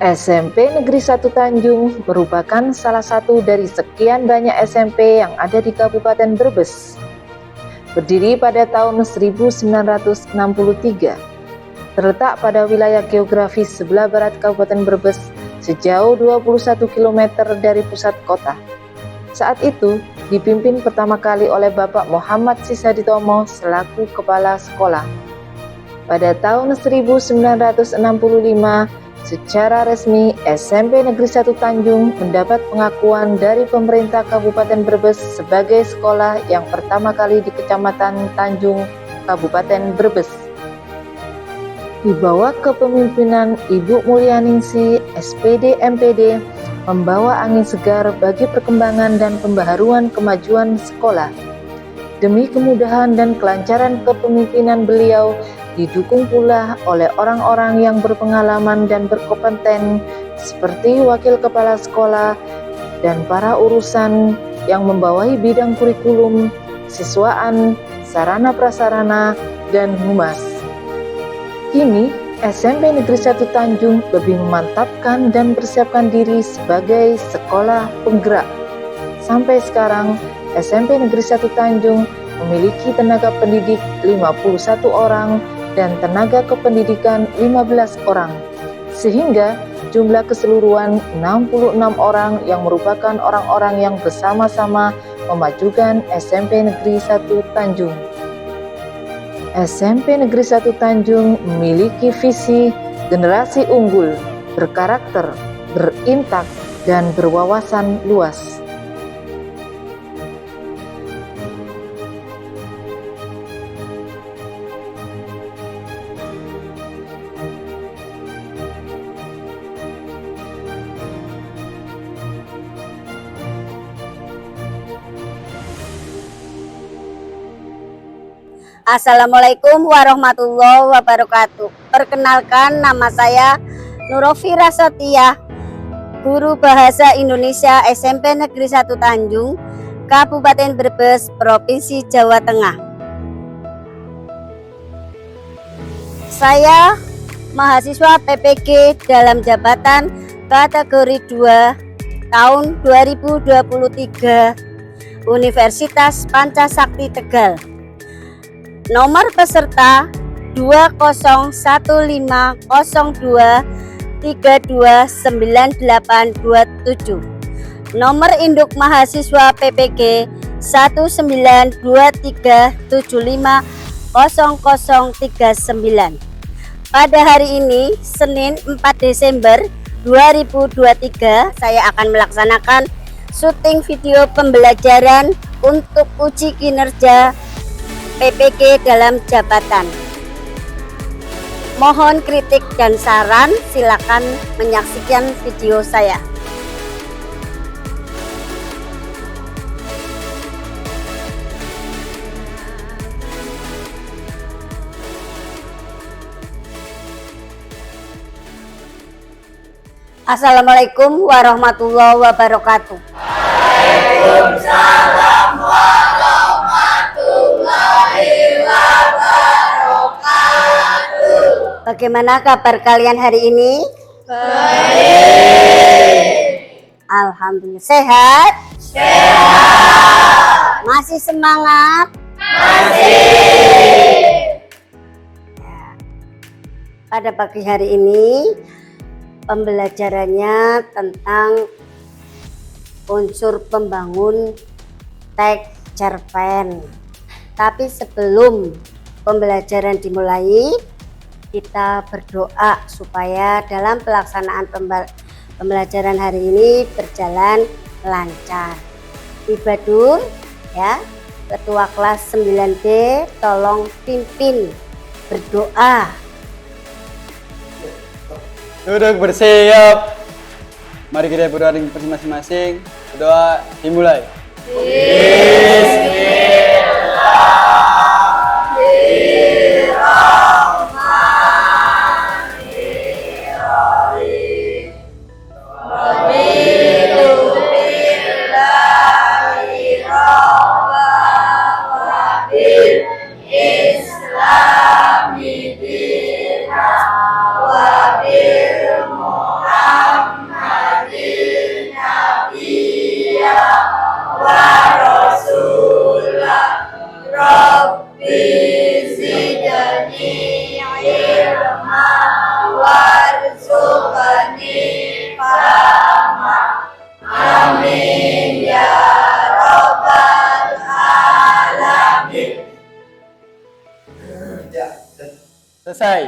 SMP Negeri 1 Tanjung merupakan salah satu dari sekian banyak SMP yang ada di Kabupaten Brebes. Berdiri pada tahun 1963, terletak pada wilayah geografis sebelah barat Kabupaten Brebes sejauh 21 km dari pusat kota. Saat itu dipimpin pertama kali oleh Bapak Muhammad Sisaditomo selaku kepala sekolah. Pada tahun 1965, secara resmi SMP Negeri 1 Tanjung mendapat pengakuan dari pemerintah Kabupaten Brebes sebagai sekolah yang pertama kali di Kecamatan Tanjung, Kabupaten Brebes. Di bawah kepemimpinan Ibu Mulyaningsi, SPD MPD, membawa angin segar bagi perkembangan dan pembaharuan kemajuan sekolah. Demi kemudahan dan kelancaran kepemimpinan beliau, didukung pula oleh orang-orang yang berpengalaman dan berkompeten seperti wakil kepala sekolah dan para urusan yang membawahi bidang kurikulum, siswaan, sarana prasarana, dan humas. Kini, SMP Negeri 1 Tanjung lebih memantapkan dan persiapkan diri sebagai sekolah penggerak. Sampai sekarang, SMP Negeri 1 Tanjung memiliki tenaga pendidik 51 orang dan tenaga kependidikan 15 orang, sehingga jumlah keseluruhan 66 orang yang merupakan orang-orang yang bersama-sama memajukan SMP Negeri 1 Tanjung. SMP Negeri 1 Tanjung memiliki visi generasi unggul, berkarakter, berintak, dan berwawasan luas. Assalamualaikum warahmatullahi wabarakatuh. Perkenalkan, nama saya Nurofira Sotiah, Guru Bahasa Indonesia SMP Negeri 1 Tanjung, Kabupaten Brebes, Provinsi Jawa Tengah. Saya mahasiswa PPG dalam jabatan kategori 2 tahun 2023 Universitas Pancasakti Tegal. Nomor peserta 20.01.02.329827. Nomor induk mahasiswa PPG 19237500039. Pada hari ini, Senin 4 Desember 2023, saya akan melaksanakan syuting video pembelajaran untuk uji kinerja PPG dalam jabatan. Mohon kritik dan saran, silakan menyaksikan video saya. Assalamualaikum warahmatullahi wabarakatuh. Waalaikumsalam warahmatullahi wabarakatuh. Bagaimana kabar kalian hari ini? Baik. Alhamdulillah. Sehat? Sehat. Masih semangat? Masih. Pada pagi hari ini pembelajarannya tentang unsur pembangun teks cerpen. Tapi sebelum pembelajaran dimulai, kita berdoa supaya dalam pelaksanaan pembelajaran hari ini berjalan lancar. Ibu Dun, ya, Ketua kelas 9B, tolong pimpin berdoa. Duduk bersiap. Mari kita berdoa dengan masing-masing. Berdoa dimulai. Islami dina wa bil Muhammad Amin ya Rabbal Alamin. Selesai.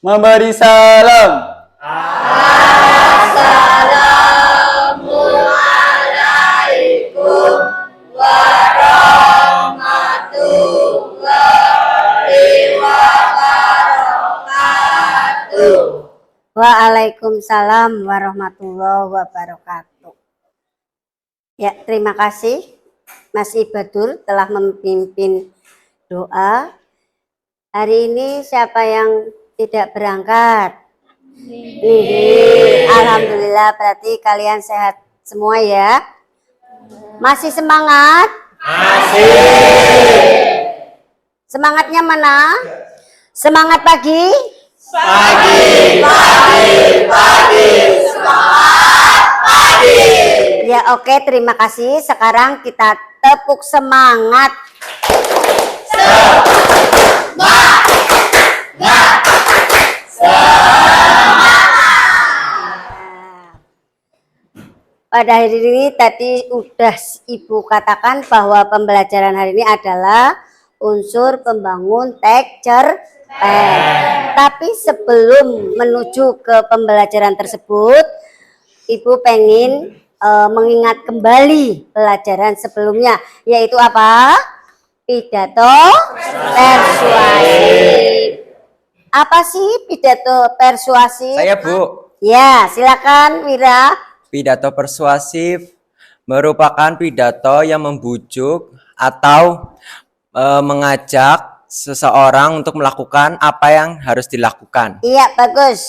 Memberi salam. Assalamualaikum warahmatullahi wabarakatuh. Waalaikumsalam warahmatullahi wabarakatuh. Ya, terima kasih Mas Ibadur telah memimpin doa. Hari ini siapa yang tidak berangkat? Alhamdulillah, berarti kalian sehat semua ya. Masih semangat? Masih. Semangatnya mana? Semangat pagi? Pagi, semangat pagi. Ya oke, terima kasih. Sekarang kita tepuk semangat. Pada hari ini tadi udah Ibu katakan bahwa pembelajaran hari ini adalah unsur pembangun teks cerpen. Tapi sebelum menuju ke pembelajaran tersebut, Ibu pengen mengingat kembali pelajaran sebelumnya, yaitu apa? Pidato persuasif. Apa sih pidato persuasif? Saya, Bu. Ya, silakan Wira. Pidato persuasif merupakan pidato yang membujuk atau mengajak seseorang untuk melakukan apa yang harus dilakukan. Iya, bagus.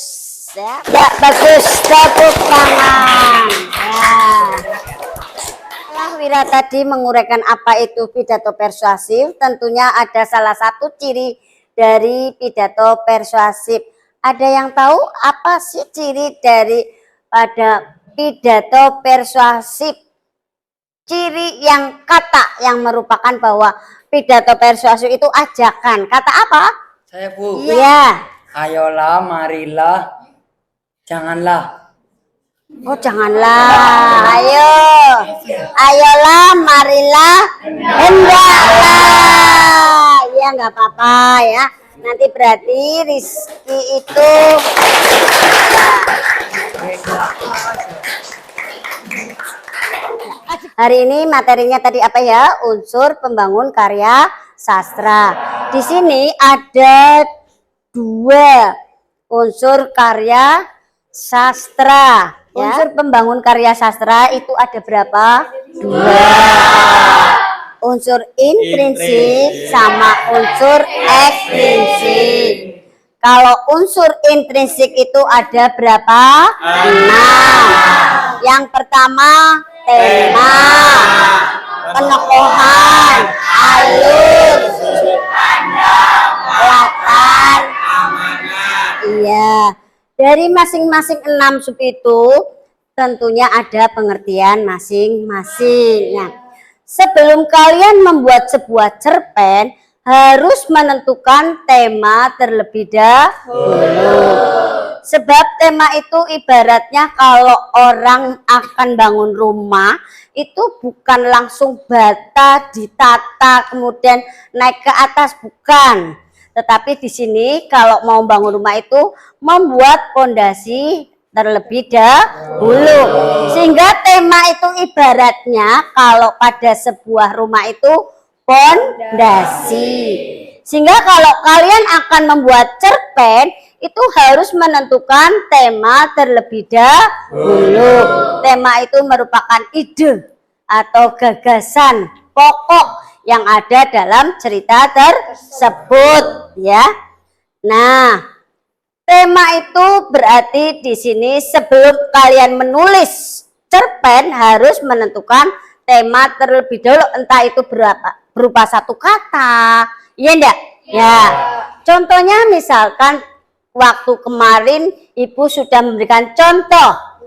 Ya, bagus. Tepuk tangan. Ya. Setelah Wira tadi menguraikan apa itu pidato persuasif, tentunya ada salah satu ciri dari pidato persuasif. Ada yang tahu apa sih ciri dari pada pidato persuasif? Ciri yang kata yang merupakan bahwa pidato persuasif itu ajakan. Kata apa? Saya, Bu. Iya. Ayolah, marilah, janganlah. Oh, janganlah. Ayo. Ayolah, marilah, hendaklah. Ya, nggak apa-apa ya. Nanti berarti Rizky itu hari ini materinya tadi apa ya? Unsur pembangun karya sastra. Di sini ada 2 unsur karya sastra. Ya. Unsur pembangun karya sastra itu ada berapa? 2. Unsur intrinsik sama unsur ekstrinsik. Kalau unsur intrinsik itu ada berapa? 6. Yang pertama tema, penokohan, alur, latar. Iya. Dari masing-masing 6 sub itu tentunya ada pengertian masing-masing. Nah, sebelum kalian membuat sebuah cerpen, harus menentukan tema terlebih dahulu. Sebab tema itu ibaratnya kalau orang akan bangun rumah, itu bukan langsung bata, ditata, kemudian naik ke atas, bukan. Tetapi di sini kalau mau bangun rumah itu membuat fondasi terlebih dahulu. Sehingga tema itu ibaratnya kalau pada sebuah rumah itu fondasi. Sehingga kalau kalian akan membuat cerpen itu harus menentukan tema terlebih dahulu. Tema itu merupakan ide atau gagasan pokok yang ada dalam cerita tersebut ya. Nah, tema itu berarti di sini sebelum kalian menulis cerpen harus menentukan tema terlebih dahulu, entah itu berupa satu kata, iya enggak? Ya. Contohnya misalkan waktu kemarin Ibu sudah memberikan contoh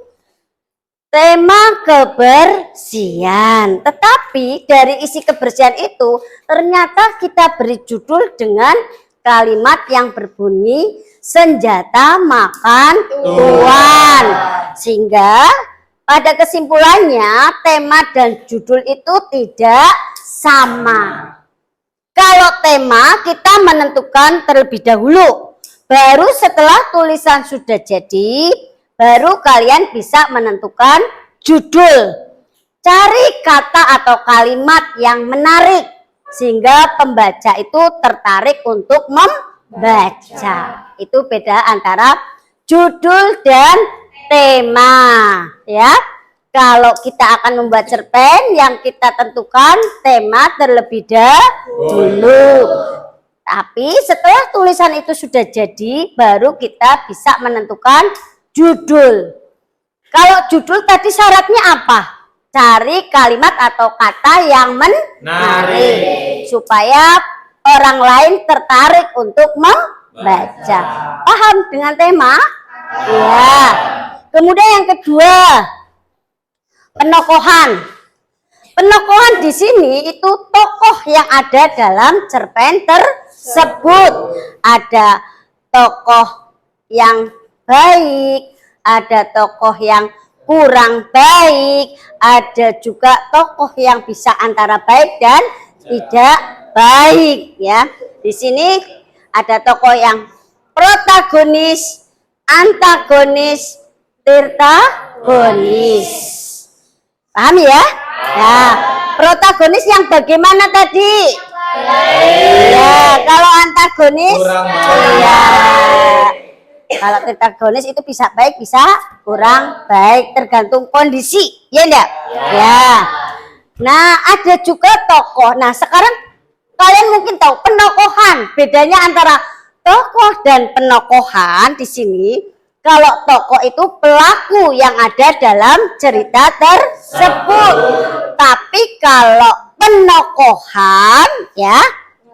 tema kebersihan, tetapi dari isi kebersihan itu ternyata kita beri judul dengan kalimat yang berbunyi senjata makan tuan, sehingga pada kesimpulannya tema dan judul itu tidak sama. Kalau tema kita menentukan terlebih dahulu, baru setelah tulisan sudah jadi, baru kalian bisa menentukan judul. Cari kata atau kalimat yang menarik sehingga pembaca itu tertarik untuk membaca. Itu beda antara judul dan tema, ya. Kalau kita akan membuat cerpen, yang kita tentukan tema terlebih dahulu. Tapi setelah tulisan itu sudah jadi, baru kita bisa menentukan judul. Kalau judul tadi syaratnya apa? Cari kalimat atau kata yang menarik supaya orang lain tertarik untuk membaca. Paham dengan tema? Ya. Kemudian yang kedua, penokohan. Penokohan di sini itu tokoh yang ada dalam cerpen tersebut. Ada tokoh yang baik, ada tokoh yang kurang baik, ada juga tokoh yang bisa antara baik dan tidak baik, ya. Di sini ada tokoh yang protagonis, antagonis, tirtagonis. Paham ya? Ya, protagonis yang bagaimana tadi? Ya, kalau antagonis ya. Kalau tirtagonis itu bisa baik, bisa kurang baik, tergantung kondisi, ya enggak? Ya. Nah, ada juga tokoh. Nah, sekarang kalian mungkin tahu penokohan. Bedanya antara tokoh dan penokohan di sini. Kalau tokoh itu pelaku yang ada dalam cerita tersebut. Tapi kalau penokohan, ya,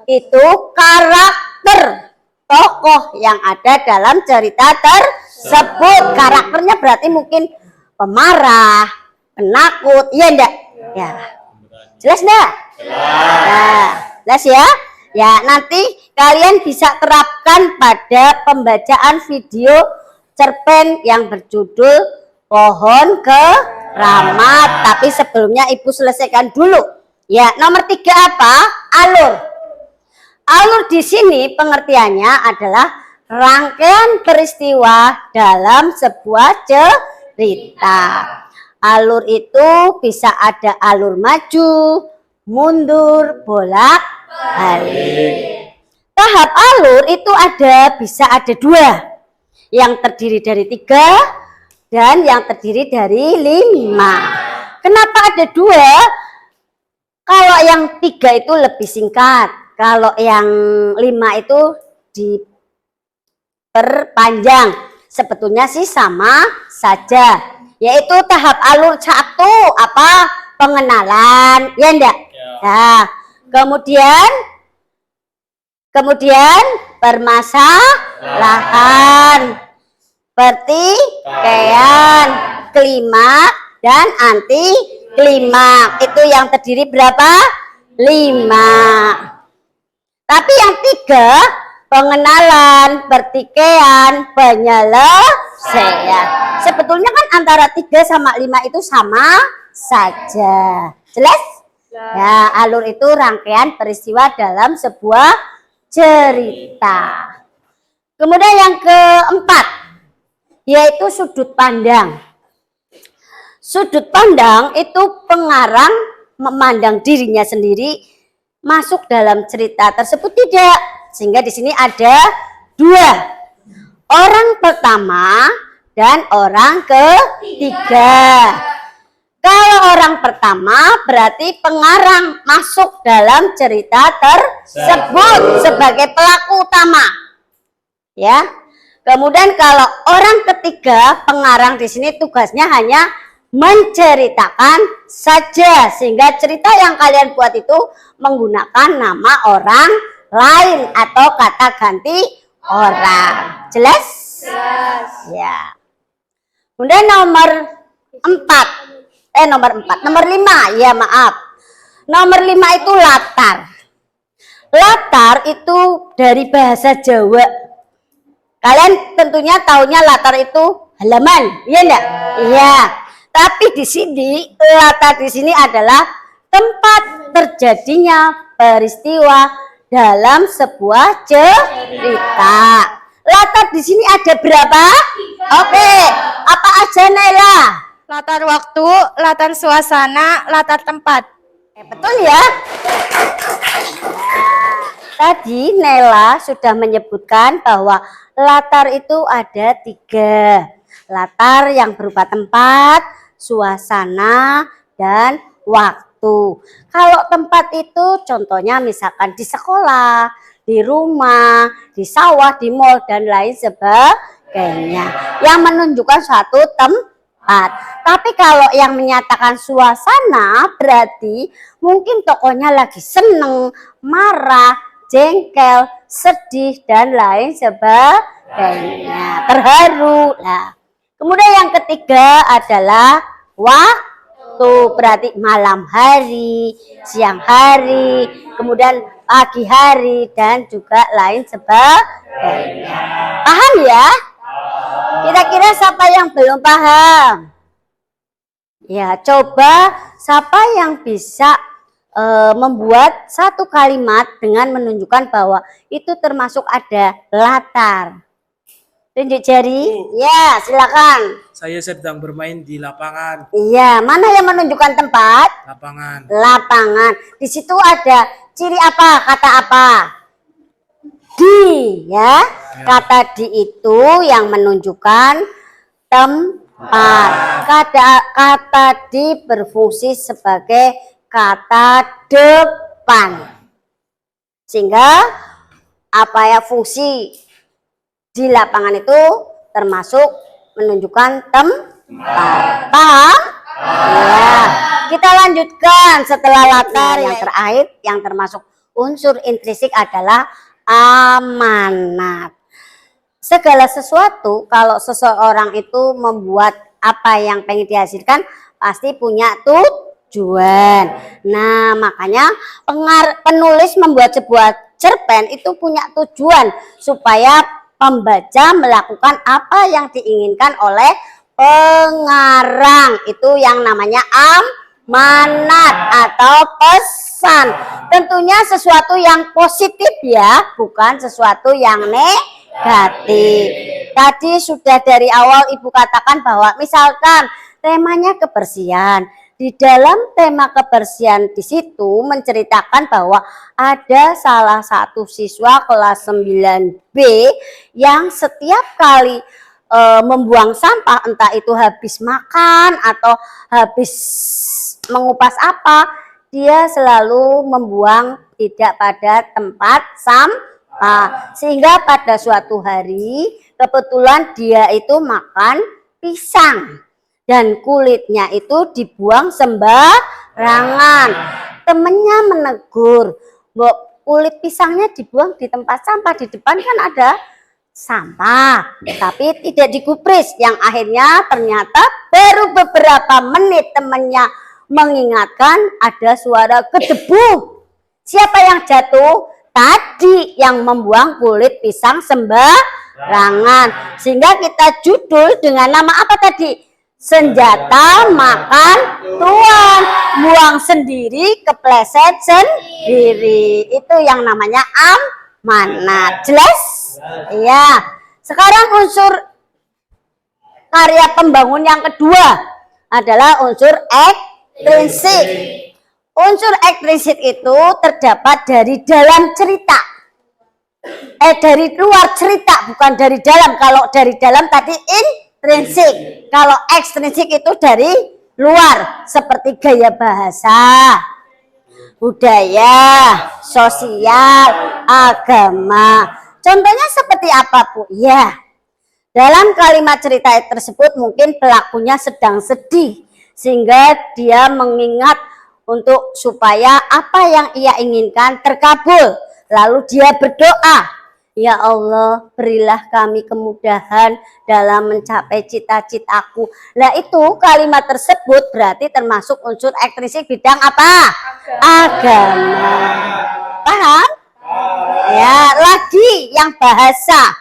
itu karakter tokoh yang ada dalam cerita tersebut. Karakternya berarti mungkin pemarah, penakut, iya enggak? Ya. Jelas enggak? Nah, jelas ya? Ya, nanti kalian bisa terapkan pada pembacaan video cerpen yang berjudul Pohon Keramat. Tapi sebelumnya Ibu selesaikan dulu. Ya, nomor 3 apa? Alur. Alur di sini pengertiannya adalah rangkaian peristiwa dalam sebuah cerita. Alur itu bisa ada alur maju, mundur, bolak-balik. Tahap alur itu bisa ada 2. Yang terdiri dari 3 dan yang terdiri dari 5. Kenapa ada 2? Kalau yang 3 itu lebih singkat. Kalau yang 5 itu diperpanjang. Sebetulnya sih sama saja. Yaitu tahap alur 1 apa? Pengenalan, ya enggak? Ya. Kemudian permasalahan, pertikaian, klimaks dan anti klimaks. Itu yang terdiri berapa? 5. Tapi yang 3, pengenalan, pertikaian, penyelesaian. Sebetulnya kan antara 3 sama 5 itu sama saja. Jelas? Ya, alur itu rangkaian peristiwa dalam sebuah cerita. Kemudian yang keempat, yaitu sudut pandang. Sudut pandang itu pengarang memandang dirinya sendiri masuk dalam cerita tersebut tidak. Sehingga di sini ada 2. Orang pertama dan orang ketiga. Kalau orang pertama berarti pengarang masuk dalam cerita tersebut sebagai pelaku utama. Ya. Kemudian kalau orang ketiga, pengarang di sini tugasnya hanya menceritakan saja, sehingga cerita yang kalian buat itu menggunakan nama orang lain atau kata ganti orang. Jelas? Jelas. Ya. Kemudian nomor 5, ya maaf. Nomor 5 itu latar. Latar itu dari bahasa Jawa. Kalian tentunya taunya latar itu halaman, iya enggak? Iya. Tapi di sini latar di sini adalah tempat terjadinya peristiwa dalam sebuah cerita. Latar di sini ada berapa? Oke, apa aja Naila? Latar waktu, latar suasana, latar tempat. Betul ya? Tadi Nela sudah menyebutkan bahwa latar itu ada 3. Latar yang berupa tempat, suasana, dan waktu. Kalau tempat itu contohnya misalkan di sekolah, di rumah, di sawah, di mall, dan lain sebagainya. Yang menunjukkan suatu tempat. Tapi kalau yang menyatakan suasana berarti mungkin tokohnya lagi seneng, marah, jengkel, sedih, dan lain sebagainya. Terharu. Nah, kemudian yang ketiga adalah waktu, berarti malam hari, siang hari, kemudian pagi hari, dan juga lain sebagainya. Paham ya? Kira-kira siapa yang belum paham? Ya, coba siapa yang bisa membuat satu kalimat dengan menunjukkan bahwa itu termasuk ada latar. Tunjuk jari. Ya, silakan. Saya sedang bermain di lapangan. Iya, mana yang menunjukkan tempat? Lapangan. Lapangan. Di situ ada ciri apa? Kata apa? Di, ya. Kata di itu yang menunjukkan tempat. Kata di berfungsi sebagai kata depan, sehingga apa ya, fungsi di lapangan itu termasuk menunjukkan tempat. Paham? Ya. Kita lanjutkan setelah latar. Yang terakhir yang termasuk unsur intrinsik adalah amanat. Segala sesuatu kalau seseorang itu membuat apa yang pengen dihasilkan pasti punya tujuan. Nah, makanya penulis membuat sebuah cerpen itu punya tujuan supaya pembaca melakukan apa yang diinginkan oleh pengarang. Itu yang namanya amanat atau pesan. Tentunya sesuatu yang positif ya, bukan sesuatu yang negatif. Tadi sudah dari awal Ibu katakan bahwa misalkan temanya kebersihan. Di dalam tema kebersihan di situ menceritakan bahwa ada salah satu siswa kelas 9B yang setiap kali membuang sampah, entah itu habis makan atau habis mengupas apa, dia selalu membuang tidak pada tempat sampah. Sehingga pada suatu hari kebetulan dia itu makan pisang. Dan kulitnya itu dibuang sembarangan. Temennya menegur, "Mbok, kulit pisangnya dibuang di tempat sampah, di depan kan ada sampah." Tapi tidak digubris. Yang akhirnya ternyata baru beberapa menit temennya mengingatkan ada suara gedebuh. Siapa yang jatuh? Tadi yang membuang kulit pisang sembarangan. Sehingga kita judul dengan nama apa tadi? Senjata makan tuan, buang sendiri kepleset sendiri. Itu yang namanya amanat. Jelas? Iya. Sekarang unsur karya pembangun yang kedua adalah unsur ekstrinsik. Unsur ekstrinsik itu terdapat dari dalam cerita. Dari luar cerita, bukan dari dalam. Kalau dari dalam tadi intrinsik. Kalau ekstrinsik itu dari luar, seperti gaya bahasa, budaya, sosial, agama. Contohnya seperti apa, Bu? Ya, dalam kalimat cerita tersebut mungkin pelakunya sedang sedih, sehingga dia mengingat untuk supaya apa yang ia inginkan terkabul. Lalu dia berdoa, "Ya Allah, berilah kami kemudahan dalam mencapai cita-citaku." Nah, itu kalimat tersebut berarti termasuk unsur ekstrinsik bidang apa? Agama. Paham? Ya, lagi yang bahasa.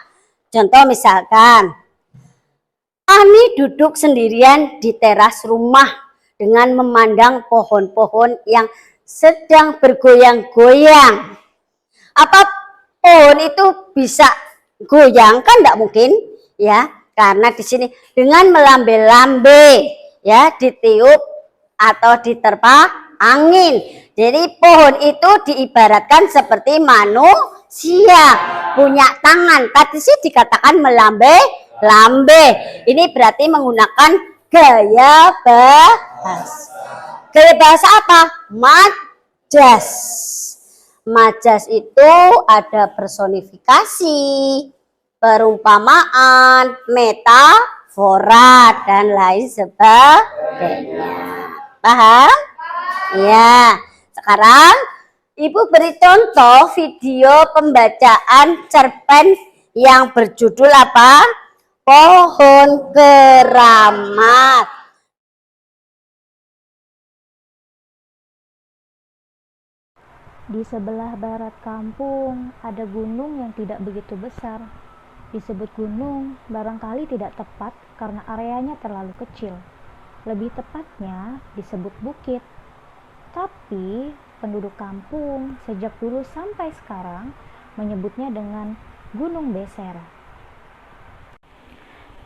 Contoh misalkan, Ani duduk sendirian di teras rumah dengan memandang pohon-pohon yang sedang bergoyang-goyang. Apa pohon itu bisa goyang? Kan tidak mungkin, ya, karena di sini dengan melambe-lambe, ya, ditiup atau diterpa angin. Jadi pohon itu diibaratkan seperti manusia, punya tangan. Tadi sih dikatakan melambe-lambe. Ini berarti menggunakan gaya bahasa. Gaya bahasa apa? Majas. Majas itu ada personifikasi, perumpamaan, metafora, dan lain sebagainya. Paham? Ya. Sekarang Ibu beri contoh video pembacaan cerpen yang berjudul apa? Pohon Keramat. Di sebelah barat kampung ada gunung yang tidak begitu besar. Disebut gunung barangkali tidak tepat karena areanya terlalu kecil. Lebih tepatnya disebut bukit. Tapi penduduk kampung sejak dulu sampai sekarang menyebutnya dengan Gunung Beser.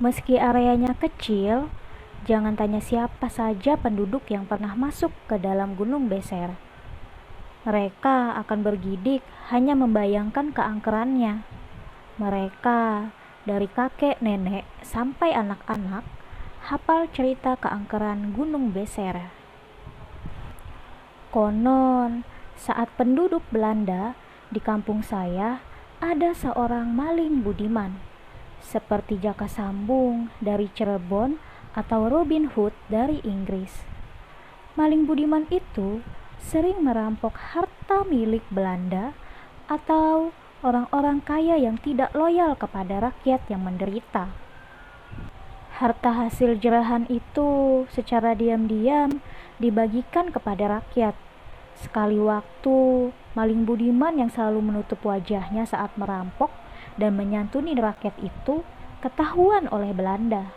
Meski areanya kecil, jangan tanya siapa saja penduduk yang pernah masuk ke dalam Gunung Beser. Mereka akan bergidik hanya membayangkan keangkerannya. Mereka, dari kakek nenek sampai anak-anak, hafal cerita keangkeran Gunung Beser. Konon, saat penduduk Belanda di kampung saya ada seorang maling budiman, seperti Jaka Sambung dari Cirebon atau Robin Hood dari Inggris. Maling budiman itu sering merampok harta milik Belanda atau orang-orang kaya yang tidak loyal kepada rakyat yang menderita. Harta hasil jerahan itu secara diam-diam dibagikan kepada rakyat. Sekali waktu, maling budiman yang selalu menutup wajahnya saat merampok dan menyantuni rakyat itu ketahuan oleh Belanda.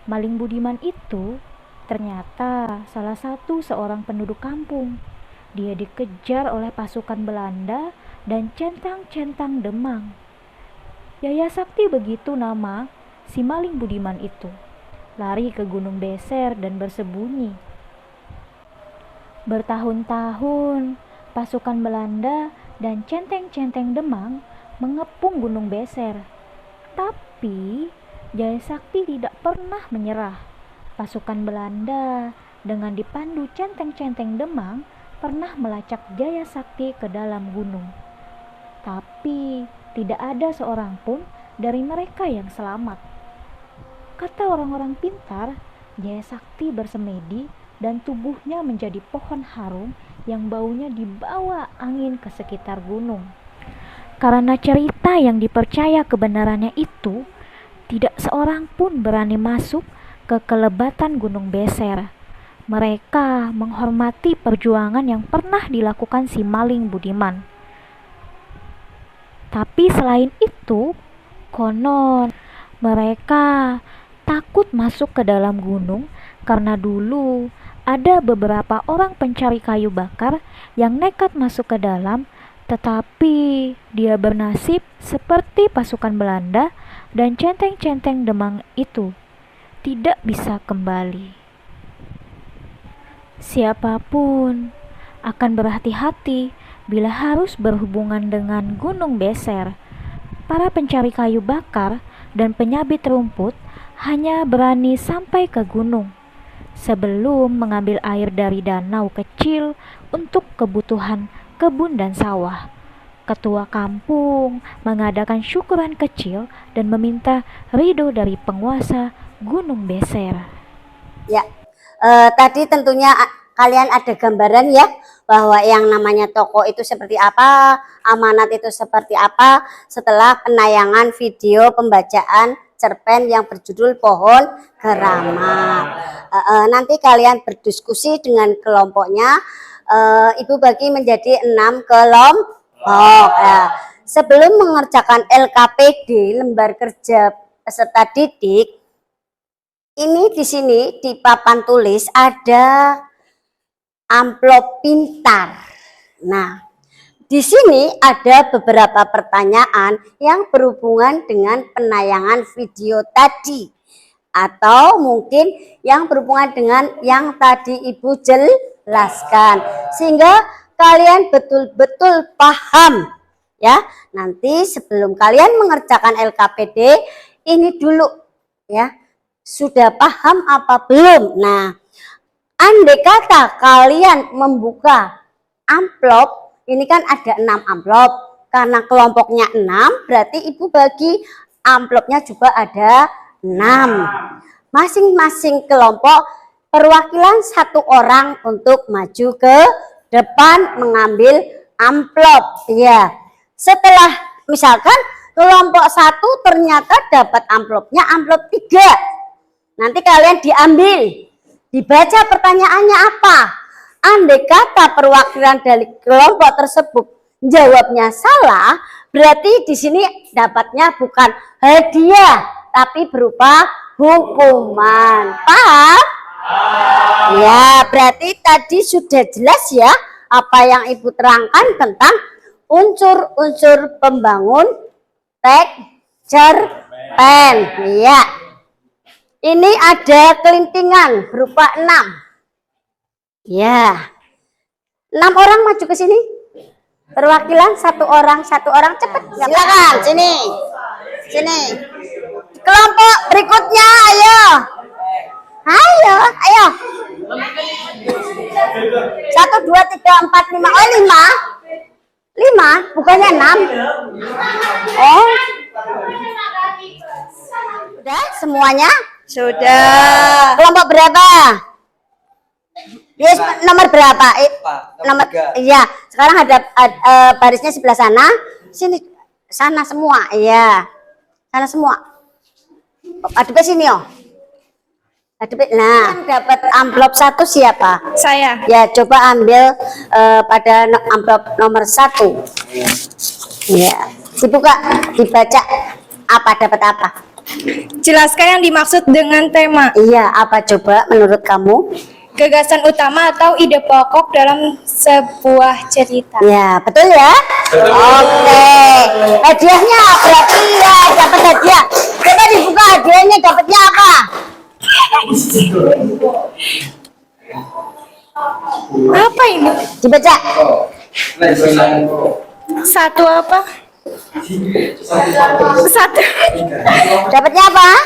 Maling budiman itu ternyata salah satu seorang penduduk kampung. Dia dikejar oleh pasukan Belanda dan centang-centang Demang. Yaya Sakti begitu nama si maling budiman itu. Lari ke Gunung Beser dan bersembunyi. Bertahun-tahun pasukan Belanda dan centeng-centeng Demang mengepung Gunung Beser. Tapi Jaya Sakti tidak pernah menyerah. Pasukan Belanda dengan dipandu centeng-centeng Demang pernah melacak Jaya Sakti ke dalam gunung. Tapi tidak ada seorang pun dari mereka yang selamat. Kata orang-orang pintar, Jaya Sakti bersemedi dan tubuhnya menjadi pohon harum yang baunya dibawa angin ke sekitar gunung. Karena cerita yang dipercaya kebenarannya itu, tidak seorang pun berani masuk ke kelebatan Gunung Beser. Mereka menghormati perjuangan yang pernah dilakukan si maling budiman. Tapi selain itu, konon mereka takut masuk ke dalam gunung karena dulu ada beberapa orang pencari kayu bakar yang nekat masuk ke dalam, tetapi dia bernasib seperti pasukan Belanda dan centeng-centeng Demang itu, tidak bisa kembali. Siapapun akan berhati-hati bila harus berhubungan dengan Gunung Beser. Para pencari kayu bakar dan penyabit rumput hanya berani sampai ke gunung sebelum mengambil air dari danau kecil untuk kebutuhan kebun dan sawah. Ketua kampung mengadakan syukuran kecil dan meminta ridho dari penguasa Gunung Beser. Ya, tadi tentunya kalian ada gambaran ya, bahwa yang namanya toko itu seperti apa, amanat itu seperti apa setelah penayangan video pembacaan cerpen yang berjudul Pohon Keramat. Nanti kalian berdiskusi dengan kelompoknya. Ibu bagi menjadi 6 kelompok. Sebelum mengerjakan LKPD, lembar kerja peserta didik, Ini di sini di papan tulis ada amplop pintar. Nah, di sini ada beberapa pertanyaan yang berhubungan dengan penayangan video tadi. Atau mungkin yang berhubungan dengan yang tadi Ibu jelaskan. Sehingga kalian betul-betul paham. Ya, nanti sebelum kalian mengerjakan LKPD, ini dulu ya. Sudah paham apa belum? Nah, andai kata kalian membuka amplop, ini kan ada 6 amplop. Karena kelompoknya 6, berarti Ibu bagi amplopnya juga ada 6. Masing-masing kelompok perwakilan 1 orang untuk maju ke depan mengambil amplop. Ya. Setelah misalkan kelompok 1 ternyata dapat amplopnya amplop 3. Nanti kalian diambil, dibaca pertanyaannya apa. Andai kata perwakilan dari kelompok tersebut jawabnya salah, berarti di sini dapatnya bukan hadiah, tapi berupa hukuman. Paham? Ya, berarti tadi sudah jelas ya apa yang Ibu terangkan tentang unsur-unsur pembangun cerpen. Ya. Ini ada kelintingan berupa 6. Ya. 6 orang maju ke sini. Perwakilan 1 orang cepat. Silakan sini. Sini. Kelompok berikutnya ayo. Ayo. 1 2 3 4 5. Oh, 5. Bukannya 6. Oh. Sudah semuanya? Sudah. Kelompok berapa? Yes, nomor berapa? Nomor 3. Iya, sekarang ada barisnya sebelah sana. Sini, sana semua. Iya. Sana semua. Adep ke sini, oh. Nah, dapat amplop 1 siapa? Saya. Ya, coba ambil pada amplop nomor 1. Ya, dibuka, dibaca apa, dapat apa? Jelaskan yang dimaksud dengan tema. Iya, apa coba menurut kamu? Gagasan utama atau ide pokok dalam sebuah cerita. Ya, betul ya? Oke. Hadiahnya berarti ya dapat hadiah. Coba dibuka hadiahnya, dapatnya apa? Apa ini? Dibaca. 1 apa? 1. Dapatnya apa?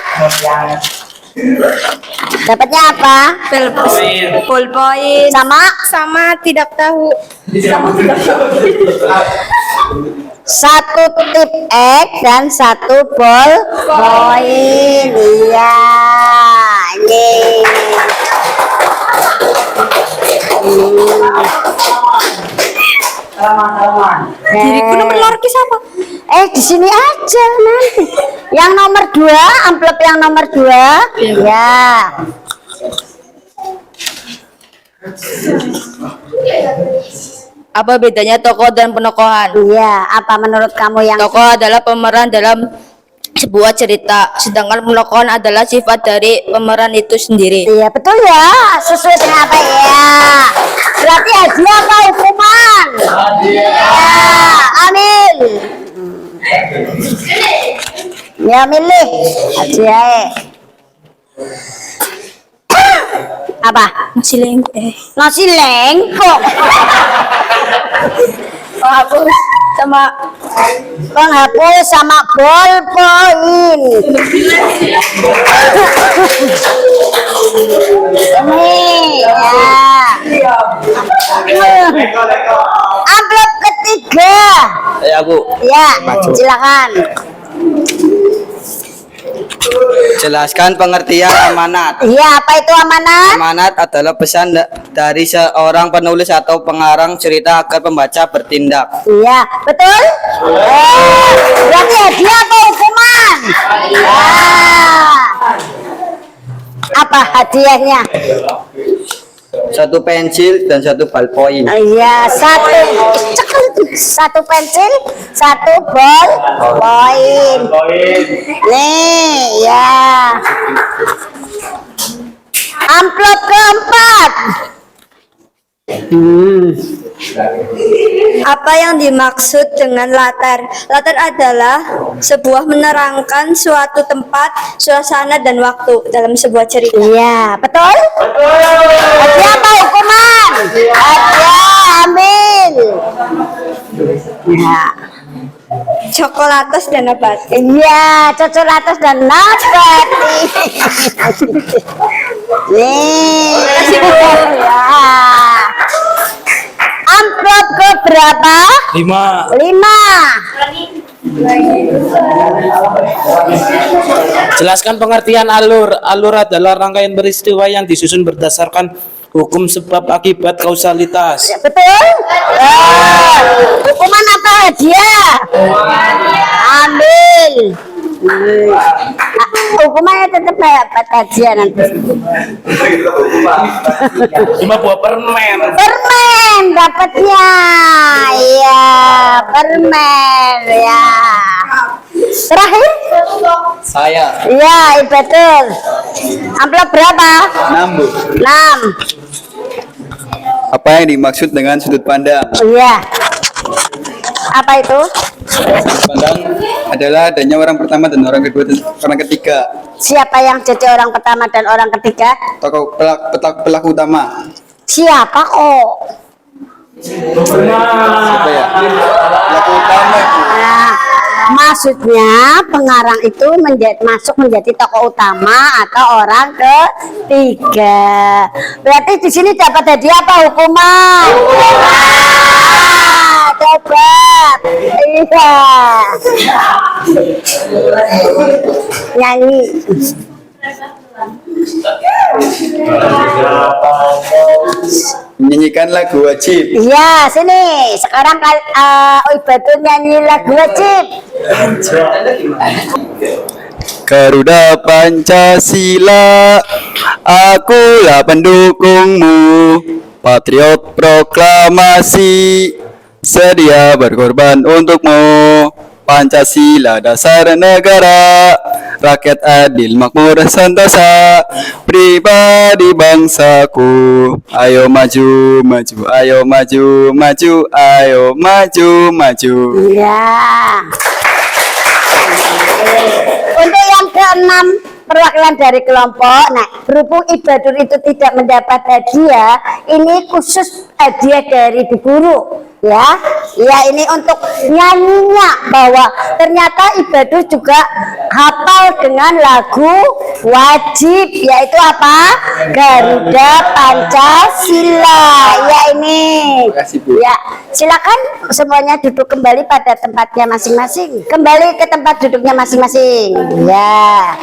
Dapatnya apa? Ballpoint. Sama tidak tahu. 1 tip X dan 1 ballpoint. Iya. Ini. Diriku nomor lorki siapa? Di sini aja nanti. Yang nomor 2, amplop yang nomor 2. Ya. Apa bedanya tokoh dan penokohan? Iya, apa menurut kamu yang Tokoh adalah pemeran dalam sebuah cerita, sedangkan penokohan adalah sifat dari pemeran itu sendiri. Iya, betul ya. Sesuai dengan apa ya? Berarti hadiah apa hukuman? Ya, ambil. Ya, milih hadiah. Apa? Nasi lengko. Nasi lengko. Penghapus sama ballpoint. Nih, ya. Amplop ketiga. Aku. Ya, silakan. Jelaskan pengertian amanat. Iya, apa itu amanat? Amanat adalah pesan dari seorang penulis atau pengarang cerita agar pembaca bertindak. Iya, betul? Berarti hadiah atau hukuman? Apa hadiahnya? 1 pensil dan 1 ballpoint. Iya, 1 pensil, 1 ballpoint. Nih, ya. Amplop keempat. Apa yang dimaksud dengan latar? Latar adalah sebuah menerangkan suatu tempat, suasana, dan waktu dalam sebuah cerita. Iya, betul? Hadiah apa hukuman? Hadiah, ambil. Ya. Coklatus dan nabati. Iya, coklatus dan nabati. Nih. Ya. Amplop ke berapa? 5. 5. Jelaskan pengertian alur. Alur adalah rangkaian peristiwa yang disusun berdasarkan hukum sebab akibat kausalitas. Betul? Hukuman apa hadiah? Ambil. Hukumannya tetap dapat hadiah nanti. 5 buah permen. Permen dapatnya. Iya, permen ya. Terakhir? Saya Iya, betul. Amplop berapa? 6, Bu. 6. Apa yang dimaksud dengan sudut pandang? Iya. Apa itu? Sudut pandang adalah adanya orang pertama dan orang kedua dan orang ketiga. Siapa yang jadi orang pertama dan orang ketiga? Tokoh pelaku utama. Siapa kok? Siapa ya? Pelaku utama. Nah, maksudnya pengarang itu masuk menjadi tokoh utama atau orang ketiga. Berarti di sini dapat hadiah apa hukuman? Dapat. Iya. Nyanyi. Menyanyikan lagu wajib. Iya, sini. Sekarang Ibatul nyanyi lagu wajib. Garuda Pancasila, akulah pendukungmu, patriot proklamasi, sedia berkorban untukmu. Pancasila dasar negara, rakyat adil makmur sentosa, pribadi bangsaku. Ayo maju, maju, ayo maju, maju, ayo maju, maju. Iya. Untuk yang keenam, perwakilan dari kelompok. Nah, berhubung Ibadur itu tidak mendapat hadiah, ini khusus hadiah dari Bu Guru. Ya, ini untuk nyanyinya bahwa ternyata Ibadur juga hafal dengan lagu wajib, yaitu apa? Garuda Pancasila. Ya ini. Terima kasih, Bu. Ya, silakan semuanya duduk kembali pada tempatnya masing-masing. Kembali ke tempat duduknya masing-masing. Ya.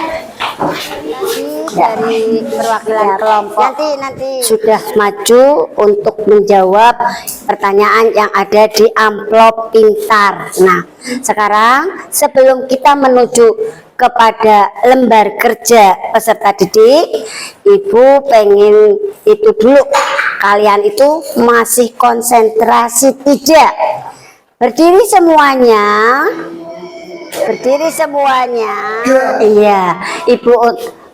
Dari perwakilan kelompok nanti sudah maju untuk menjawab pertanyaan yang ada di amplop pintar. Nah, sekarang sebelum kita menuju kepada lembar kerja peserta didik, Ibu pengen itu dulu, kalian itu masih konsentrasi tidak? Berdiri semuanya. Berdiri semuanya. Iya, Ibu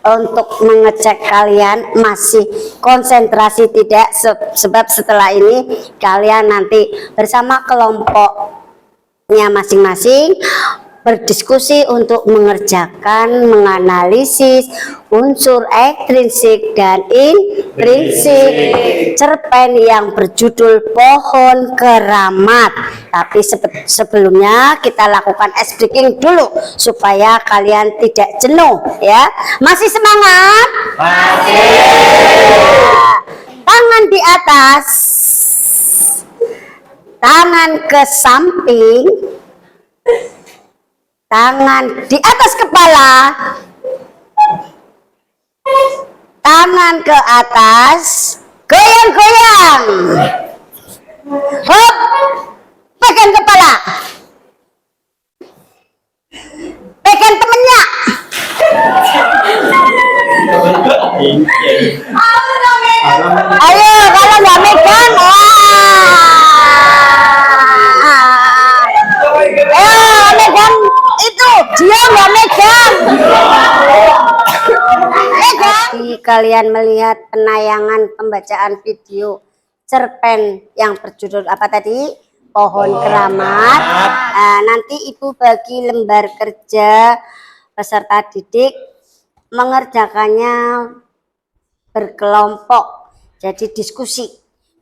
untuk mengecek kalian masih konsentrasi tidak, sebab setelah ini kalian nanti bersama kelompoknya masing-masing berdiskusi untuk mengerjakan, menganalisis unsur ekstrinsik dan intrinsik cerpen yang berjudul Pohon Keramat. Tapi sebelumnya kita lakukan ice breaking dulu supaya kalian tidak jenuh ya. Masih semangat? Masih. Tangan di atas, tangan ke samping, tangan di atas kepala, tangan ke atas, goyang-goyang. Hop, pegang kepala, pegang temennya. Ayo, kalau nggak megang, megang itu, dia nggak megang. Megang. kalian melihat penayangan pembacaan video cerpen yang berjudul apa tadi? Pohon Keramat. Nah, nanti Ibu bagi lembar kerja peserta didik mengerjakannya berkelompok. Jadi diskusi,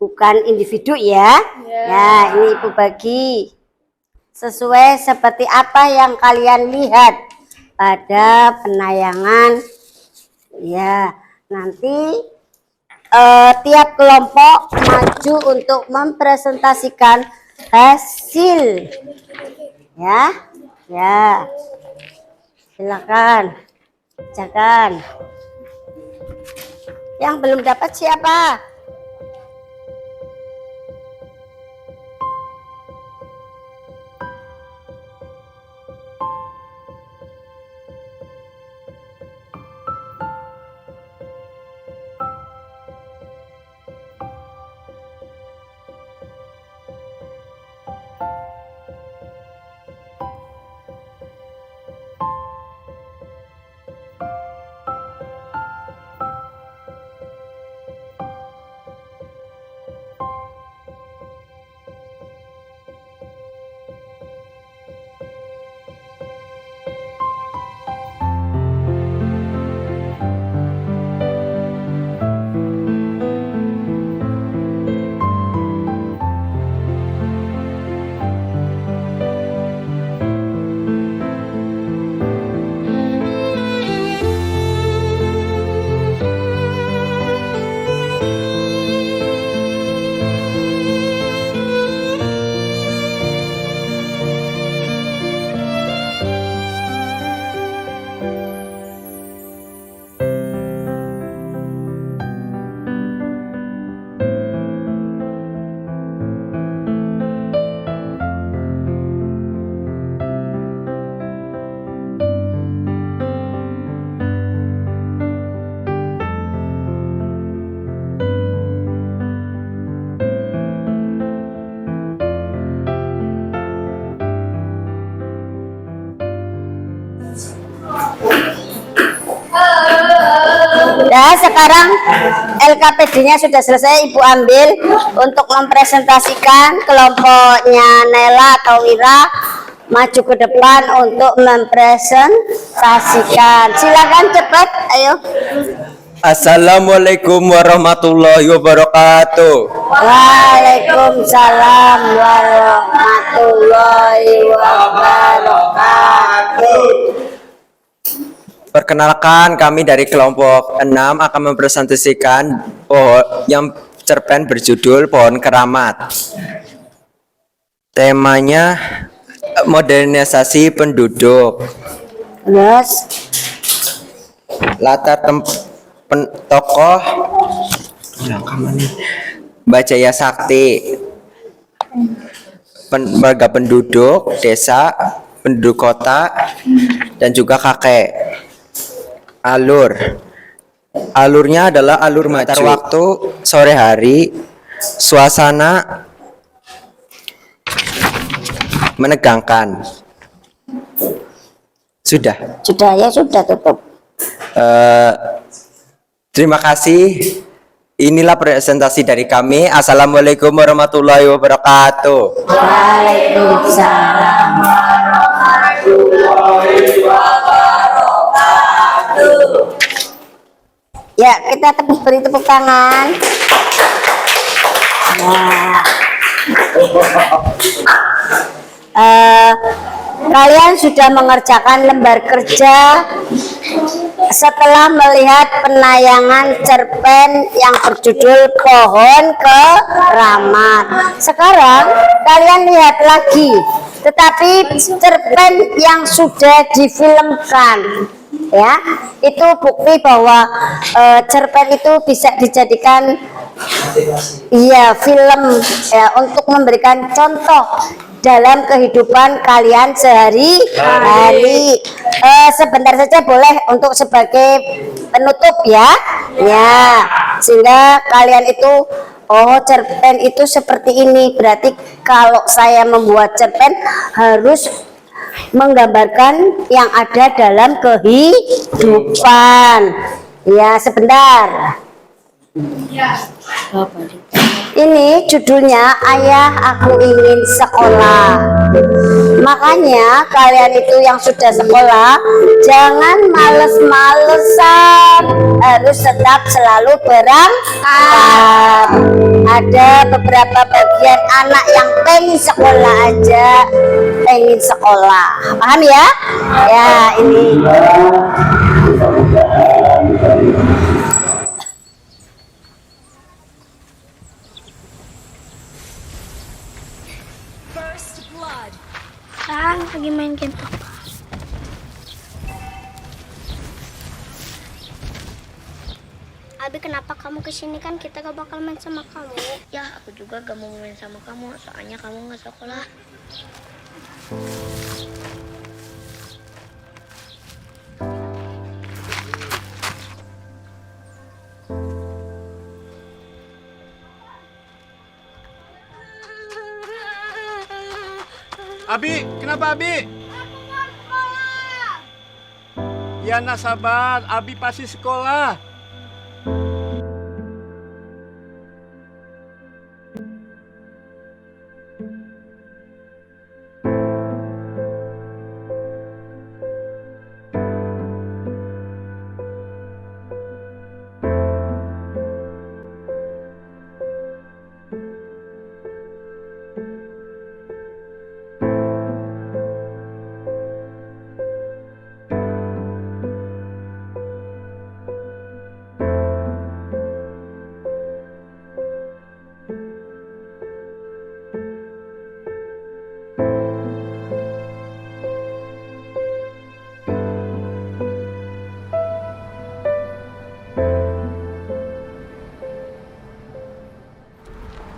bukan individu ya. Ya, ini Ibu bagi sesuai seperti apa yang kalian lihat pada penayangan. Ya, nanti tiap kelompok maju untuk mempresentasikan hasil. Ya, silakan. Jangan. Yang belum dapat siapa? Nah, sekarang LKPD-nya sudah selesai, Ibu ambil untuk mempresentasikan. Kelompoknya Nela atau Wira maju ke depan untuk mempresentasikan. Silakan cepat, ayo. Assalamualaikum warahmatullahi wabarakatuh. Waalaikumsalam warahmatullahi wabarakatuh. Perkenalkan, kami dari kelompok 6 akan mempresentasikan yang cerpen berjudul Pohon Keramat. Temanya modernisasi penduduk. Yes. Latar tokoh Bajaya Sakti, warga penduduk desa, penduduk kota, dan juga kakek. Alurnya adalah alur maju. Waktu sore hari, suasana menegangkan. Sudah ya, sudah tutup. Terima kasih. Inilah presentasi dari kami. Assalamualaikum warahmatullahi wabarakatuh. Waalaikumsalam warahmatullahi wabarakatuh. Ya, kita beri tepuk tangan. Kalian sudah mengerjakan lembar kerja setelah melihat penayangan cerpen yang berjudul Pohon Keramat. Sekarang kalian lihat lagi, tetapi cerpen yang sudah difilmkan. Ya, itu bukti bahwa cerpen itu bisa dijadikan film ya, untuk memberikan contoh dalam kehidupan kalian sehari-hari. Sebentar saja boleh untuk sebagai penutup ya. Sehingga kalian itu cerpen itu seperti ini. Berarti kalau saya membuat cerpen harus menggambarkan yang ada dalam kehidupan. Ya, sebentar. Ini judulnya Ayah Aku Ingin Sekolah. Makanya kalian itu yang sudah sekolah jangan males-malesan, harus tetap selalu berangkat. Ada beberapa bagian anak yang pengen sekolah aja, pengen sekolah. Paham ya? Ya, ini. Lagi main game apa? Abi, kenapa kamu kesini? Kan kita gak bakal main sama kamu. Ya, aku juga gak mau main sama kamu, soalnya kamu gak sekolah. Abi, kenapa Abi? Ya nak sabar, Abi pasti sekolah.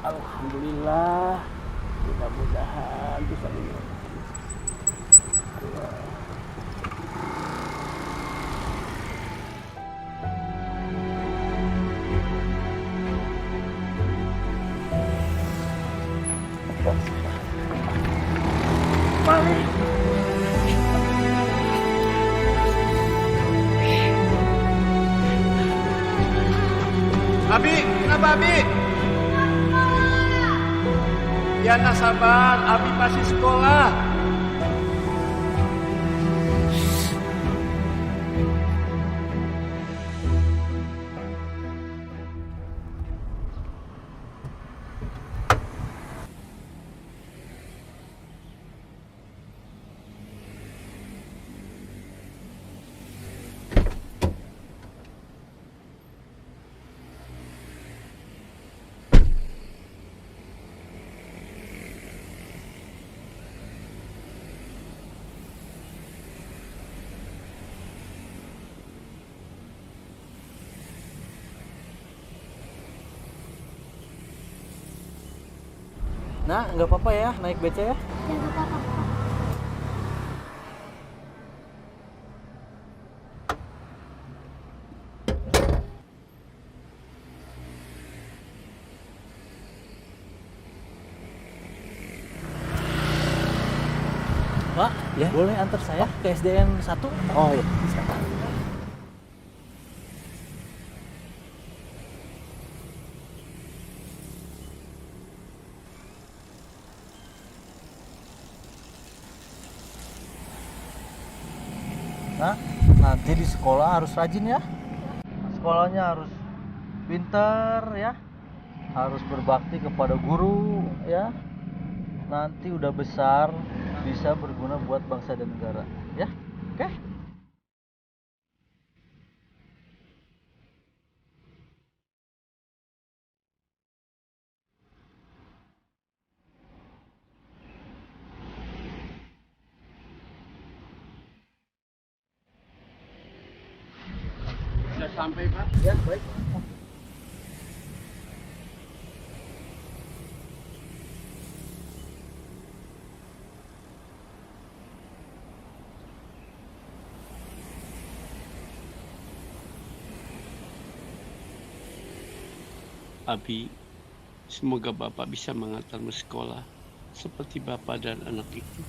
Alhamdulillah, mudah-mudahan bisa lulus. Abi, kenapa Abi? Ya nak sabar, Abi pasti sekolah. Nah, nggak apa-apa ya, naik beca ya. Ya gak apa-apa. Pak, ya? Boleh antar saya ke SDN 1? Oh iya, bisa. Nah, nanti di sekolah harus rajin ya. Sekolahnya harus pintar ya. Harus berbakti kepada guru ya. Nanti udah besar bisa berguna buat bangsa dan negara ya. Oke? Sudah sampai Pak? Ya, baik. Abi, semoga Bapak bisa mengantarmu sekolah seperti Bapak dan anak itu.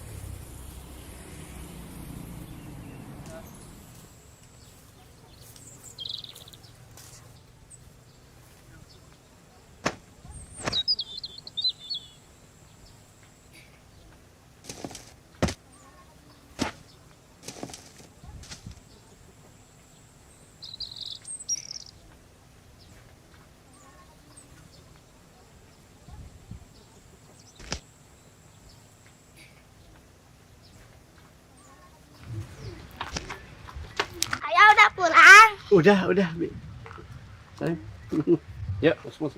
Udah, Bi. Sayang. Yuk, masuk.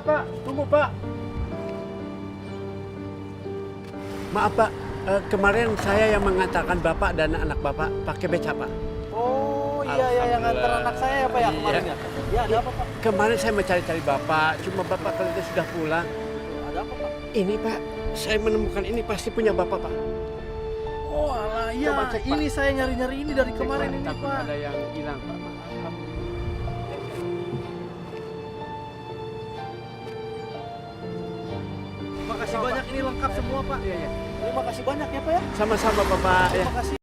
Pak, tunggu Pak. Maaf Pak, kemarin saya yang mengantarkan Bapak dan anak Bapak pakai beca Pak. Oh iya yang nganter anak saya ya Pak ya kemarin ya. Ya ada apa Pak? Kemarin saya mencari-cari Bapak, cuma Bapak ternyata sudah pulang. Ada apa Pak? Ini Pak, saya menemukan ini pasti punya Bapak Pak. Oh alah iya, Coba cek, Pak. ini saya nyari-nyari ini dari kemarin ini Takut Pak. ada yang hilang Pak. Makasih banyak ini lengkap semua Pak. Iya. Terima kasih banyak ya Pak ya. Sama-sama Bapak. Ya. Terima kasih.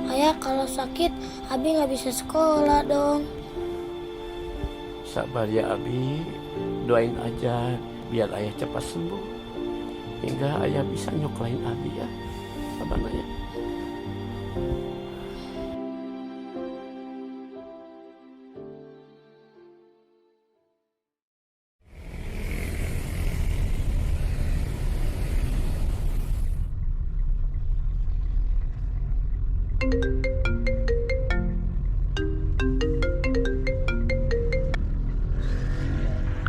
Ayah, kalau sakit, Abi nggak bisa sekolah dong. Sabar ya Abi, doain aja biar ayah cepat sembuh. Hingga ayah bisa nyuklain Abi ya. Sabar ya.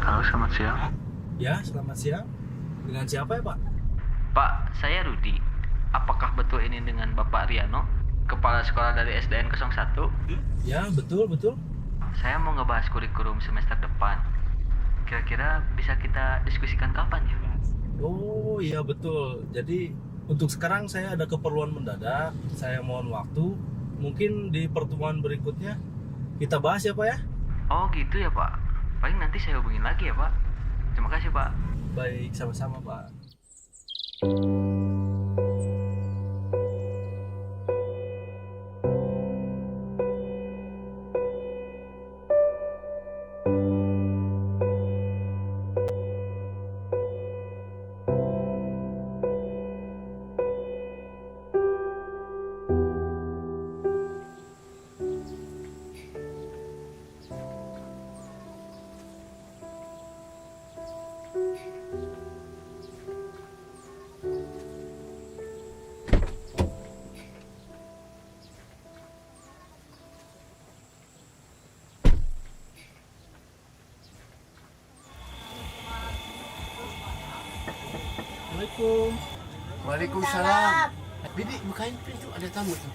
Halo, selamat siang. Ya, selamat siang. Dengan siapa ya Pak? Pak, saya Rudi. Apakah betul ini dengan Bapak Riano, Kepala Sekolah dari SDN 01? Ya, betul. Saya mau ngebahas kurikulum semester depan. Kira-kira bisa kita diskusikan kapan ya? Oh iya betul. Jadi untuk sekarang saya ada keperluan mendadak. Saya mohon waktu. Mungkin di pertemuan berikutnya kita bahas ya Pak ya. Oh gitu ya Pak. Paling nanti saya hubungin lagi ya Pak. Terima kasih Pak. Baik, sama-sama Pak. Assalamualaikum. Waalaikumsalam. Bibi, bukain pintu, ada tamu tuh.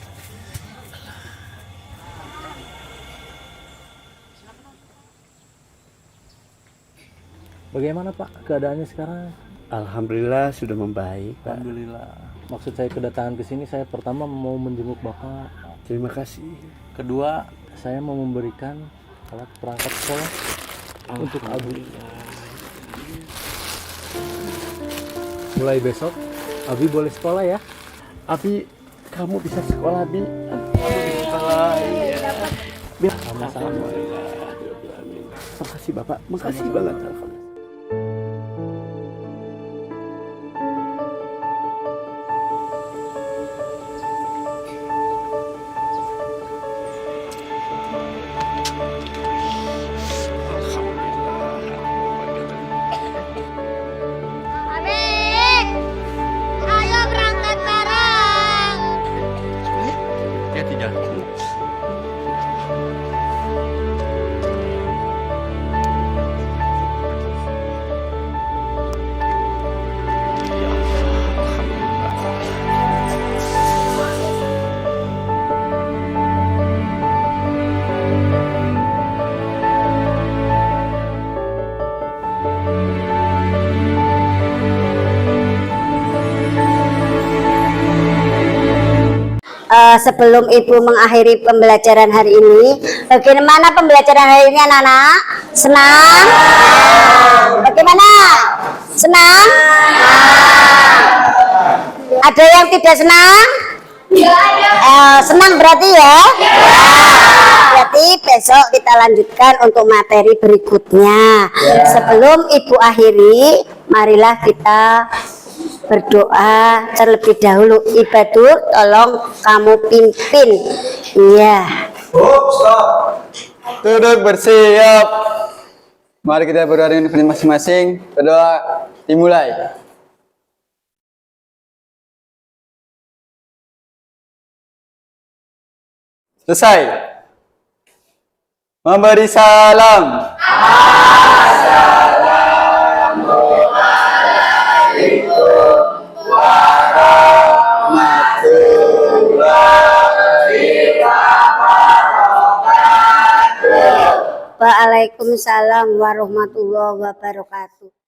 Bagaimana Pak keadaannya sekarang? Alhamdulillah sudah membaik Pak. Alhamdulillah. Maksud saya kedatangan ke sini, saya pertama mau menjenguk Bapak. Terima kasih. Kedua, saya mau memberikan alat perangkat sekolah untuk Abi. Mulai besok, Abi boleh sekolah ya. Abi, kamu bisa sekolah Abi. Biar sama-sama. Makasih Bapak, makasih banget. Abi! Hati-hati jalan. Sebelum Ibu mengakhiri pembelajaran hari ini, bagaimana pembelajaran hari ini anak-anak? Senang? Bagaimana? Senang? Ada yang tidak senang? Senang berarti ya? Berarti besok kita lanjutkan untuk materi berikutnya. Sebelum Ibu akhiri, marilah kita berdoa terlebih dahulu. Ibadur, tolong kamu pimpin. Iya. Stop. Duduk bersiap. Mari kita berdoa dengan masing-masing. Berdoa dimulai. Selesai. Memberi salam. Waalaikumsalam warahmatullahi wabarakatuh.